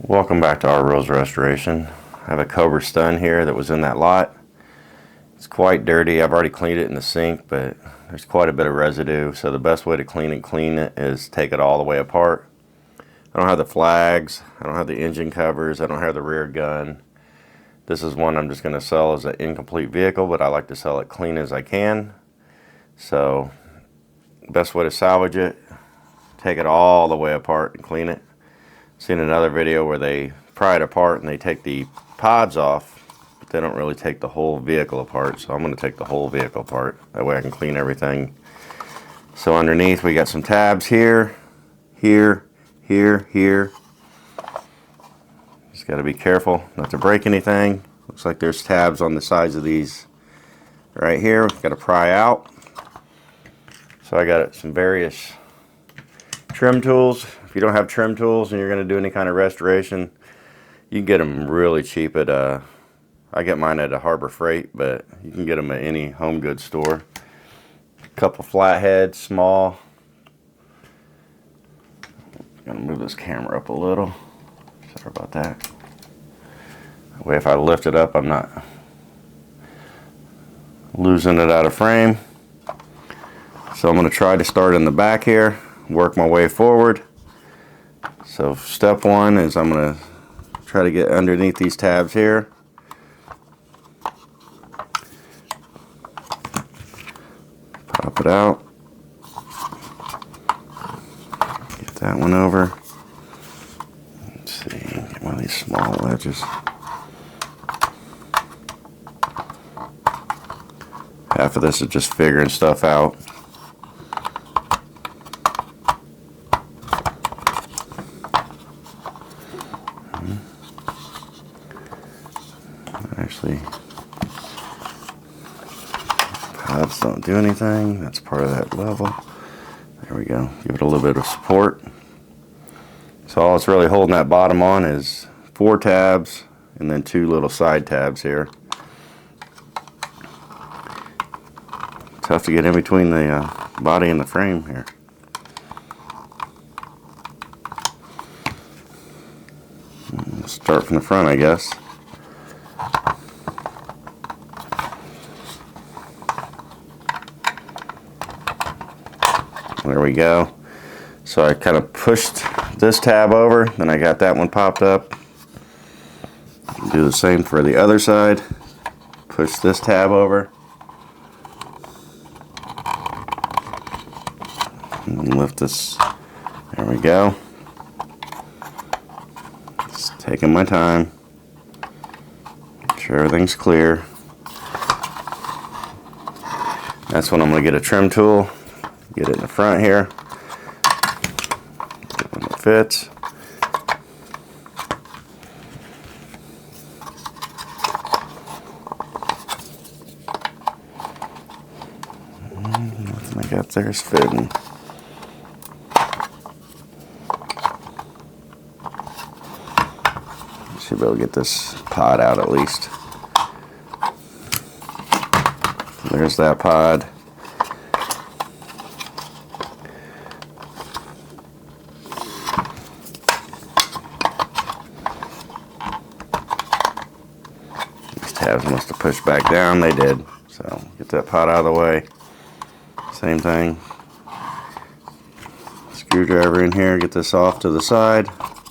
Welcome back to our Rose Restoration. I have a Cobra Stun here that was in that lot. It's quite dirty. I've already cleaned it in the sink, but there's quite a bit of residue. So the best way to clean it is take it all the way apart. I don't have the flags. I don't have the engine covers. I don't have the rear gun. This is one I'm just going to sell as an incomplete vehicle, but I like to sell it clean as I can. So best way to salvage it, take it all the way apart and clean it. Seen another video where they pry it apart and they take the pods off, but they don't really take the whole vehicle apart. So I'm going to take the whole vehicle apart. That way I can clean everything. So underneath we got some tabs here, here, here. Just got to be careful not to break anything. Looks like there's tabs on the sides of these right here. Got to pry out. So I got some various trim tools. If you don't have trim tools and you're going to do any kind of restoration, you can get them really cheap at I get mine at a Harbor Freight, but you can get them at any home goods store. A couple flatheads, small. I'm going to move this camera up a little. Sorry about that. That way if I lift it up, I'm not losing it out of frame. So I'm going to try to start in the back here, work my way forward. So step one is I'm going to try to get underneath these tabs here. Pop it out. Get that one over. Let's see, get one of these small edges. Half of this is just figuring stuff out. Actually, pods don't do anything. That's part of that level. There we go. Give it a little bit of support. So all it's really holding that bottom on is 4 tabs and then 2 little side tabs here. Tough to get in between the body and the frame here. Let's start from the front, I guess. There we go. So I kind of pushed this tab over, then I got that one popped up. Do the same for the other side. Push this tab over. And lift this. There we go. Just taking my time. Make sure everything's clear. That's when I'm going to get a trim tool. Get it in the front here. Get one that fits. Nothing I got there is fitting. Should be able to get this pod out at least. There's that pod. Tabs must have pushed back down. They did. So get that pot out of the way. Same thing. Screwdriver in here. Get this off to the side.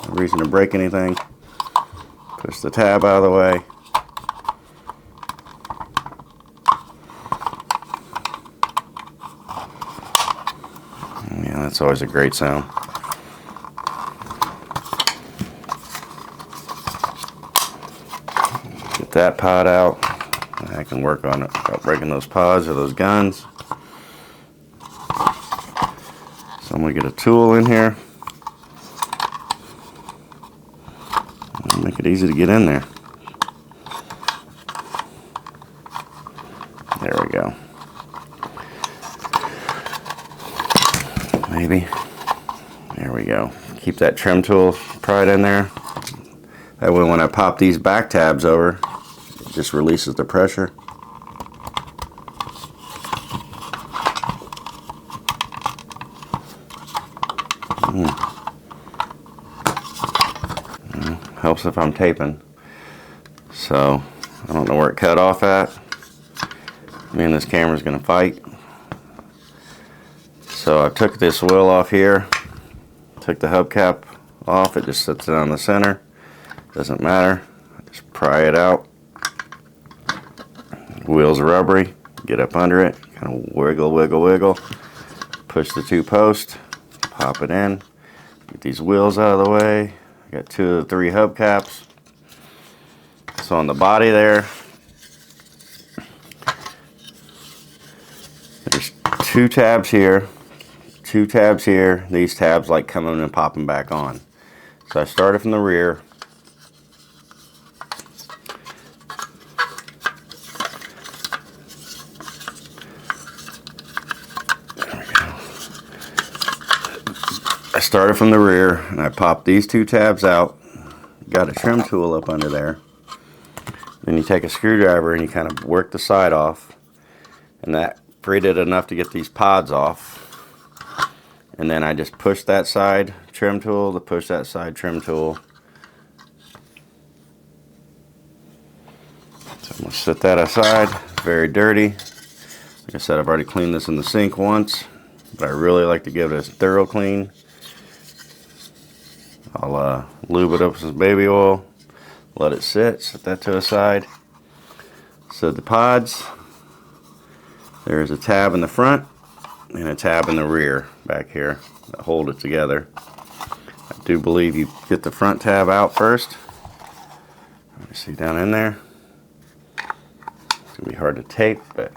No reason to break anything. Push the tab out of the way. Yeah, that's always a great sound. Get that pod out. I can work on it without breaking those pods or those guns. So I'm going to get a tool in here. Make it easy to get in there. There we go. Maybe. There we go. Keep that trim tool pried in there. That way when I pop these back tabs over, it just releases the pressure. Helps if I'm taping. So I don't know where it cut off at. Me and this camera's gonna fight. So I took this wheel off here, took the hubcap off. It just sits down the center. Doesn't matter. Just pry it out. Wheel's rubbery. Get up under it. Kind of wiggle, wiggle, wiggle. Push the two posts. Pop it in. Get these wheels out of the way. I got 2 of the 3 hubcaps. So on the body there, there's 2 tabs here, 2 tabs here. These tabs like coming and popping back on. So I started from the rear. I started from the rear and I popped these 2 tabs out. Got a trim tool up under there. Then you take a screwdriver and you kind of work the side off, and that freed it enough to get these pods off. And then I just push that side trim tool to push that side trim tool. So I'm going to set that aside. Very dirty. Like I said, I've already cleaned this in the sink once, but I really like to give it a thorough clean. I'll lube it up with some baby oil. Let it sit, set that to the side. So the pods, there's a tab in the front and a tab in the rear back here that hold it together. I do believe you get the front tab out first. Let me see down in there. It's gonna be hard to tape, but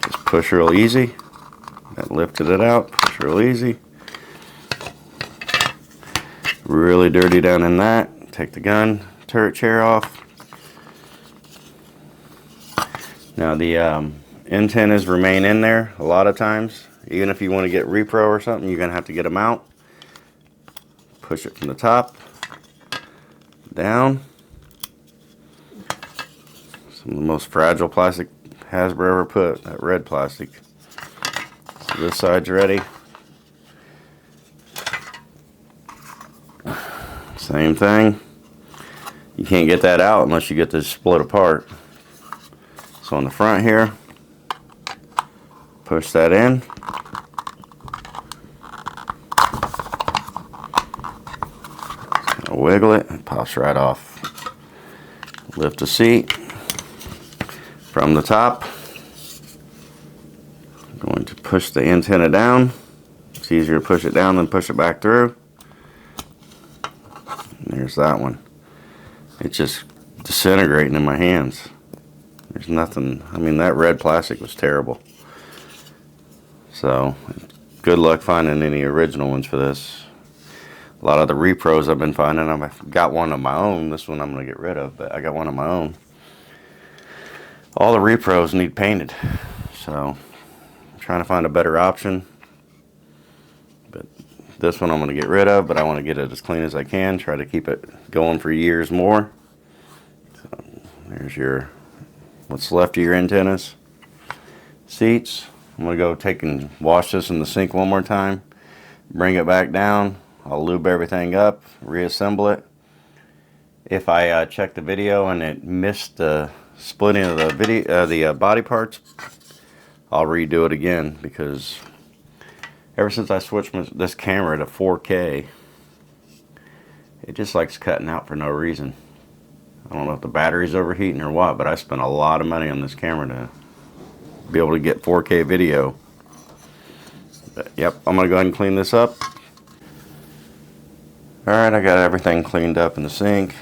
just push real easy. That lifted it out, push real easy. Really dirty down in that. Take the gun turret chair off. Now the antennas remain in there a lot of times. Even if you want to get repro or something, you're going to have to get them out. Push it from the top down. Some of the most fragile plastic Hasbro ever put, that red plastic. So this side's ready. Same thing. You can't get that out unless you get this split apart. So on the front here, push that in. Wiggle it, it pops right off. Lift the seat from the top. I'm going to push the antenna down. It's easier to push it down than push it back through. There's that one. It's just disintegrating in my hands. There's nothing. I mean, that red plastic was terrible. So good luck finding any original ones for this. A lot of the repros I've been finding, I've got one of my own. This one I'm going to get rid of, but I got one of my own. All the repros need painted, so I'm trying to find a better option. But this one I'm going to get rid of, but I want to get it as clean as I can. Try to keep it going for years more. So there's your what's left of your antennas. Seats. I'm going to go take and wash this in the sink one more time. Bring it back down. I'll lube everything up, reassemble it. If I check the video and it missed the splitting of the body parts, I'll redo it again, because ever since I switched this camera to 4K, it just likes cutting out for no reason. I don't know if the battery's overheating or what, but I spent a lot of money on this camera to be able to get 4K video. But, yep, I'm going to go ahead and clean this up. Alright, I got everything cleaned up in the sink.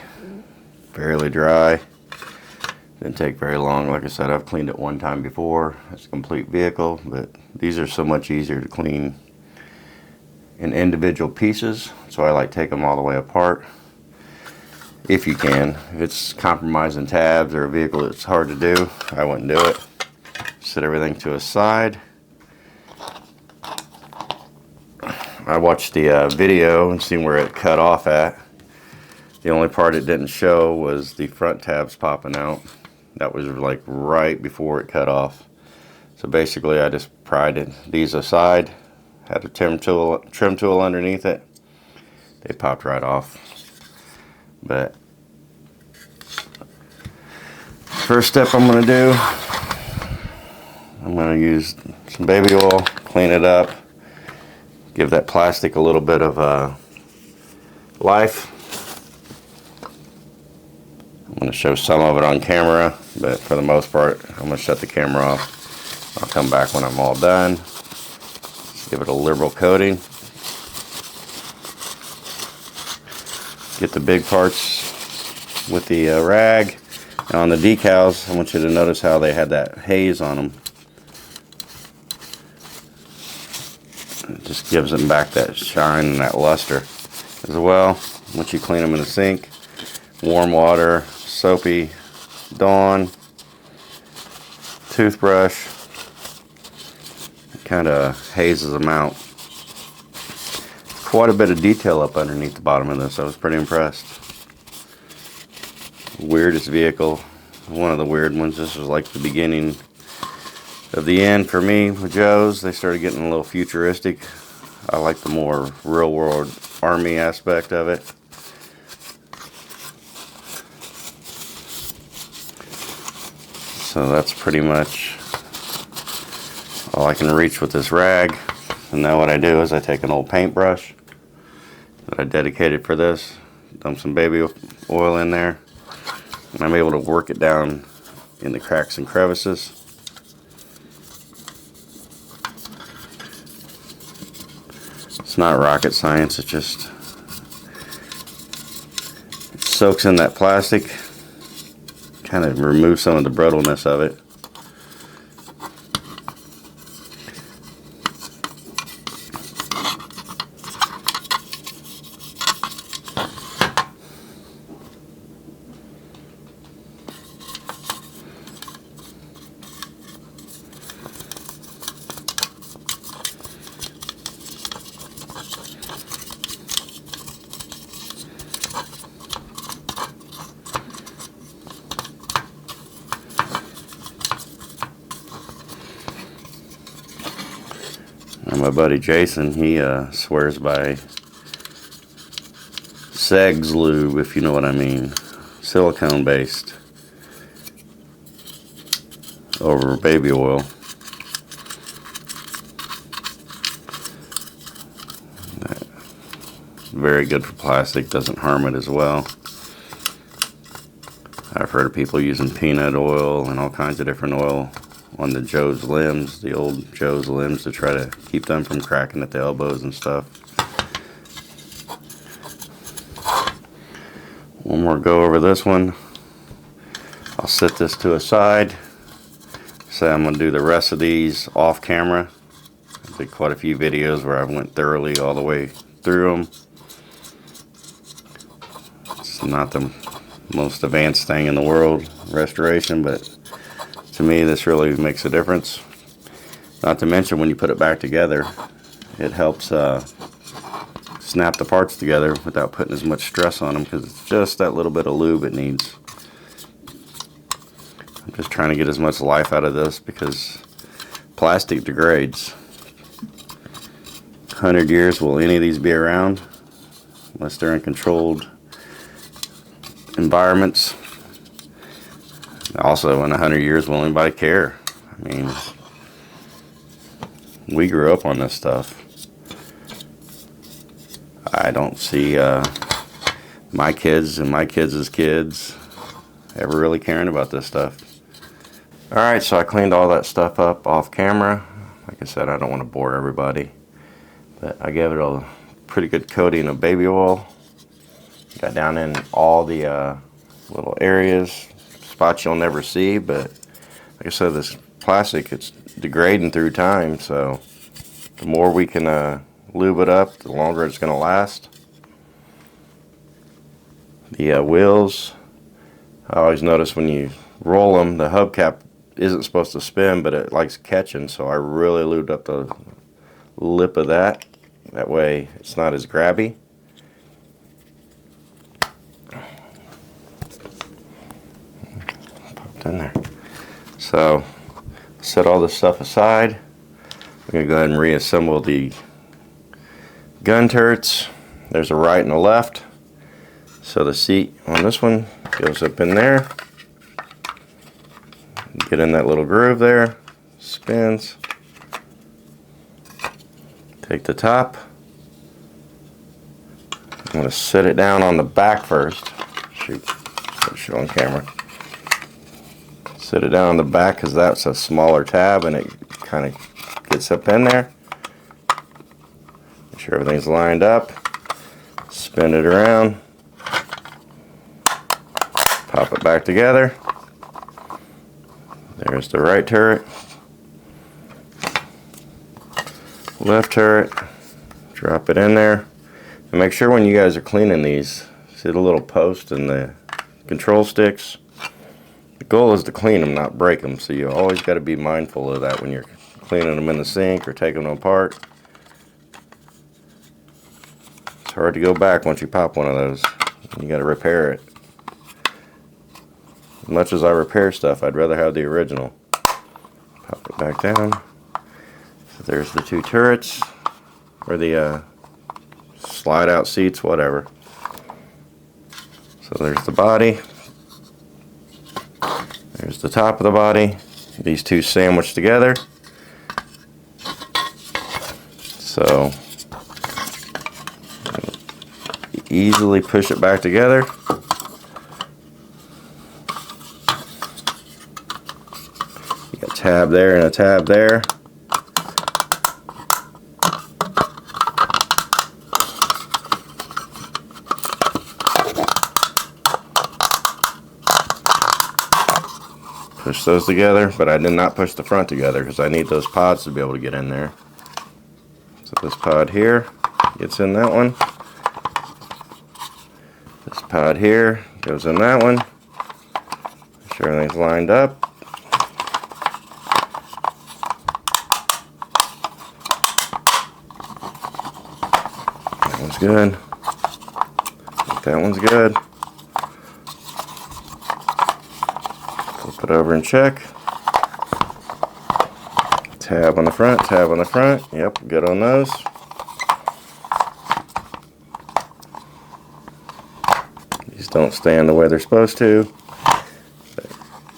Fairly dry. Didn't take very long. Like I said, I've cleaned it one time before. It's a complete vehicle, but these are so much easier to clean in individual pieces. So I like take them all the way apart. If you can. If it's compromising tabs or a vehicle that's hard to do, I wouldn't do it. Set everything to a side. I watched the video and seen where it cut off at. The only part it didn't show was the front tabs popping out. That was like right before it cut off. So basically I just pried these aside, had a trim tool underneath it, they popped right off. But first step I'm going to do, I'm going to use some baby oil, clean it up, give that plastic a little bit of life. I'm going to show some of it on camera, but for the most part I'm going to shut the camera off. I'll come back when I'm all done. Just give it a liberal coating. Get the big parts with the rag. And on the decals, I want you to notice how they had that haze on them. It just gives them back that shine and that luster. As well, once you clean them in the sink, warm water, soapy Dawn, toothbrush, kind of hazes them out. Quite a bit of detail up underneath the bottom of this. I was pretty impressed. Weirdest vehicle, one of the weird ones. This was like the beginning of the end for me with Joe's. They started getting a little futuristic. I like the more real world army aspect of it. So that's pretty much all I can reach with this rag. And now what I do is I take an old paintbrush that I dedicated for this, dump some baby oil in there, and I'm able to work it down in the cracks and crevices. It's not rocket science, it just soaks in that plastic, kind of removes some of the brittleness of it. And my buddy Jason, he swears by Seg's lube, if you know what I mean. Silicone based over baby oil. Very good for plastic, doesn't harm it as well. I've heard of people using peanut oil and all kinds of different oil on the Joe's limbs, the old Joe's limbs, to try to keep them from cracking at the elbows and stuff. One more go over this one. I'll set this to a side. So I'm going to do the rest of these off camera. I did quite a few videos where I went thoroughly all the way through them. It's not the most advanced thing in the world, restoration, but to me this really makes a difference. Not to mention when you put it back together, it helps snap the parts together without putting as much stress on them, because it's just that little bit of lube it needs. I'm just trying to get as much life out of this because plastic degrades. 100 years, will any of these be around? Unless they're in controlled environments. Also, in 100 years, will anybody care? I mean, we grew up on this stuff. I don't see my kids and my kids' kids ever really caring about this stuff. Alright, so I cleaned all that stuff up off camera. Like I said, I don't want to bore everybody, but I gave it a pretty good coating of baby oil. Got down in all the little areas, spots you'll never see, but like I said, this plastic, it's degrading through time, so the more we can lube it up, the longer it's going to last. The wheels, I always notice when you roll them, the hubcap isn't supposed to spin, but it likes catching, so I really lubed up the lip of that. That way it's not as grabby. Popped in there. So set all this stuff aside. I'm going to go ahead and reassemble the gun turrets. There's a right and a left. So the seat on this one goes up in there. Get in that little groove there. Spins. Take the top. I'm going to sit it down on the back first. Shoot, show on camera. Sit it down on the back because that's a smaller tab and it kind of gets up in there. Make sure everything's lined up. Spin it around. Pop it back together. There's the right turret. Left turret. Drop it in there. And make sure when you guys are cleaning these, see the little post and the control sticks? The goal is to clean them, not break them. So you always got to be mindful of that when you're cleaning them in the sink or taking them apart. It's hard to go back once you pop one of those. You got to repair it. As much as I repair stuff, I'd rather have the original. Pop it back down. So there's the two turrets, or the slide out seats, whatever. So there's the body. There's the top of the body. These two sandwiched together. So easily push it back together. You got a tab there and a tab there. Push those together, but I did not push the front together because I need those pods to be able to get in there. So this pod here gets in that one. This pod here goes in that one. Make sure everything's lined up. That one's good. That one's good. Flip it over and check. Tab on the front, tab on the front. Yep, good on those. These don't stand the way they're supposed to.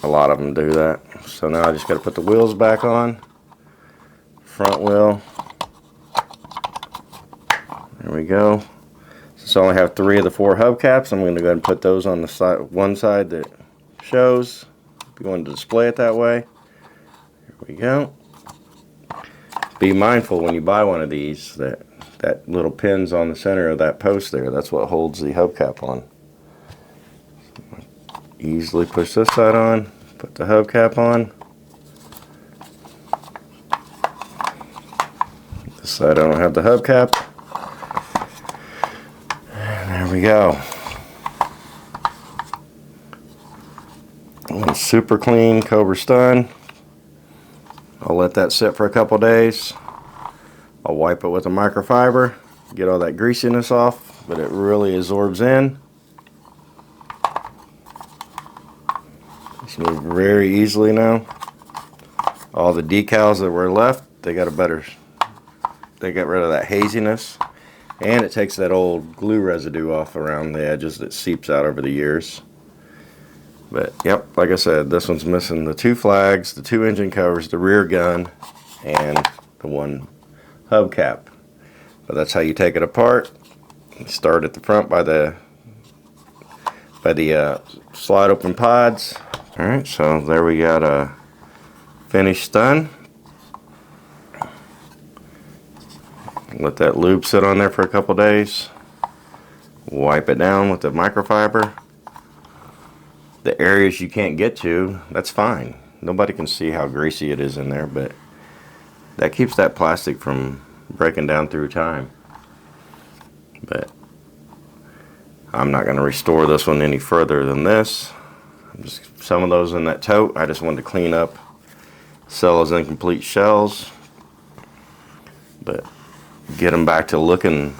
A lot of them do that. So now I just got to put the wheels back on. Front wheel. There we go. Since I only have 3 of the 4 hubcaps, I'm going to go ahead and put those on the side, one side that shows. If you want to display it that way. Here we go. Be mindful when you buy one of these that little pin's on the center of that post there. That's what holds the hubcap on. Easily push this side on, put the hubcap on. This side I don't have the hubcap. And there we go. One super clean Cobra Stun. I'll let that sit for a couple days. I'll wipe it with a microfiber, get all that greasiness off, but it really absorbs in. It's moved very easily now. All the decals that were left, they got rid of that haziness, and it takes that old glue residue off around the edges that seeps out over the years. But yep, like I said, this one's missing the 2 flags, the 2 engine covers, the rear gun, and the 1 hubcap. But that's how you take it apart. You start at the front by the slide open pods. Alright, so there we got a finished stun. Let that lube sit on there for a couple days. Wipe it down with the microfiber. The areas you can't get to, that's fine. Nobody can see how greasy it is in there, but that keeps that plastic from breaking down through time. But I'm not going to restore this one any further than this. Just some of those in that tote, I just wanted to clean up, sell as incomplete shells, but get them back to looking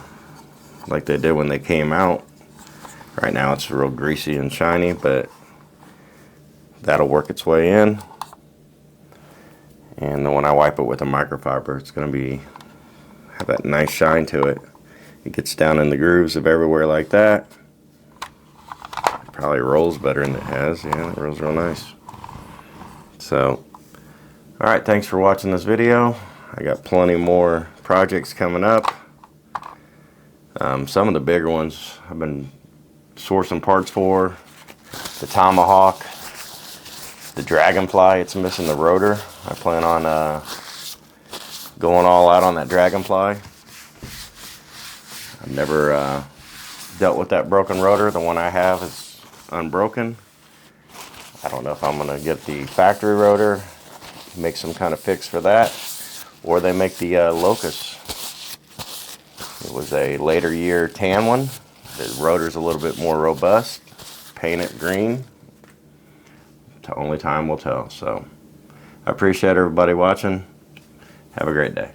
like they did when they came out. Right now it's real greasy and shiny, but that'll work its way in. And then when I wipe it with a microfiber, it's going to have that nice shine to it. It gets down in the grooves of everywhere like that. It probably rolls better than it has. Yeah, it rolls real nice. So, alright, thanks for watching this video. I got plenty more projects coming up. Some of the bigger ones I've been sourcing parts for. The Tomahawk, the Dragonfly, it's missing the rotor. I plan on going all out on that Dragonfly. I've never dealt with that broken rotor. The one I have is unbroken. I don't know if I'm going to get the factory rotor, make some kind of fix for that, or they make the Locust. It was a later year tan one. The rotor's a little bit more robust. Paint it green. Only time will tell. So I appreciate everybody watching. Have a great day.